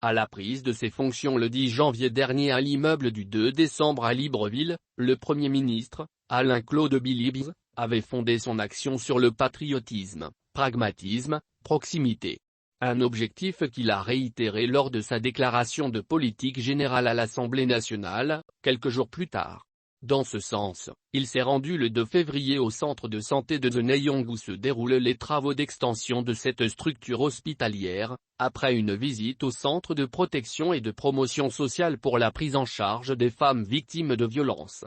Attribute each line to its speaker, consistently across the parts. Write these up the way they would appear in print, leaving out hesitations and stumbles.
Speaker 1: À la prise de ses fonctions le 10 janvier dernier à l'immeuble du 2 décembre à Libreville, le Premier ministre, Alain-Claude Biliebynze, avait fondé son action sur le patriotisme, pragmatisme, proximité. Un objectif qu'il a réitéré lors de sa déclaration de politique générale à l'Assemblée nationale, quelques jours plus tard. Dans ce sens, il s'est rendu le 2 février au centre de santé de Zeneyong où se déroulent les travaux d'extension de cette structure hospitalière, après une visite au centre de protection et de promotion sociale pour la prise en charge des femmes victimes de violences.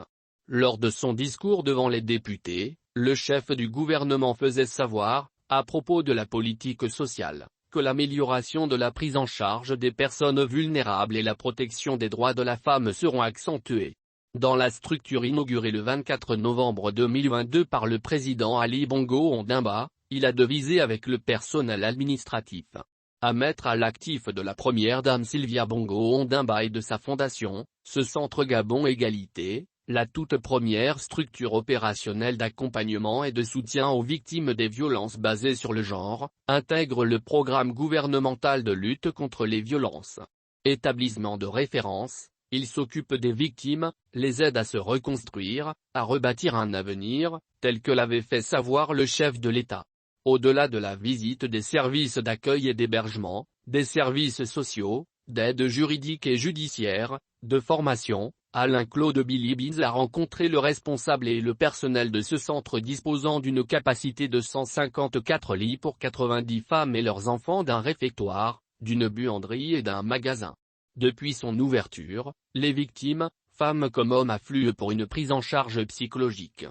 Speaker 1: Lors de son discours devant les députés, le chef du gouvernement faisait savoir, à propos de la politique sociale, que l'amélioration de la prise en charge des personnes vulnérables et la protection des droits de la femme seront accentuées. Dans la structure inaugurée le 24 novembre 2022 par le président Ali Bongo Ondimba, il a devisé avec le personnel administratif. À mettre à l'actif de la première dame Sylvia Bongo Ondimba et de sa fondation, ce centre Gabon Égalité, la toute première structure opérationnelle d'accompagnement et de soutien aux victimes des violences basées sur le genre, intègre le programme gouvernemental de lutte contre les violences. Établissement de référence, il s'occupe des victimes, les aide à se reconstruire, à rebâtir un avenir, tel que l'avait fait savoir le chef de l'État. Au-delà de la visite des services d'accueil et d'hébergement, des services sociaux, d'aide juridique et judiciaire, de formation, Alain-Claude Biliebynze a rencontré le responsable et le personnel de ce centre disposant d'une capacité de 154 lits pour 90 femmes et leurs enfants, d'un réfectoire, d'une buanderie et d'un magasin. Depuis son ouverture, les victimes, femmes comme hommes affluent pour une prise en charge psychologique.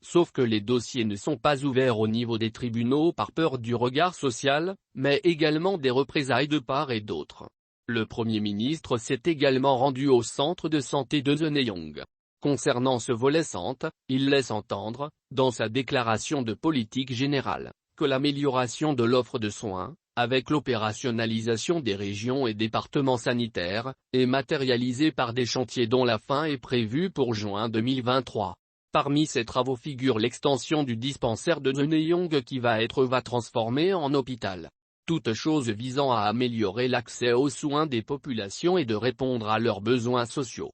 Speaker 1: Sauf que les dossiers ne sont pas ouverts au niveau des tribunaux par peur du regard social, mais également des représailles de part et d'autre. Le Premier ministre s'est également rendu au centre de santé de Zeneyong. Concernant ce volet santé, il laisse entendre, dans sa déclaration de politique générale, que l'amélioration de l'offre de soins, avec l'opérationnalisation des régions et départements sanitaires, est matérialisée par des chantiers dont la fin est prévue pour juin 2023. Parmi ces travaux figure l'extension du dispensaire de Zeneyong qui va transformé en hôpital. Toutes choses visant à améliorer l'accès aux soins des populations et de répondre à leurs besoins sociaux.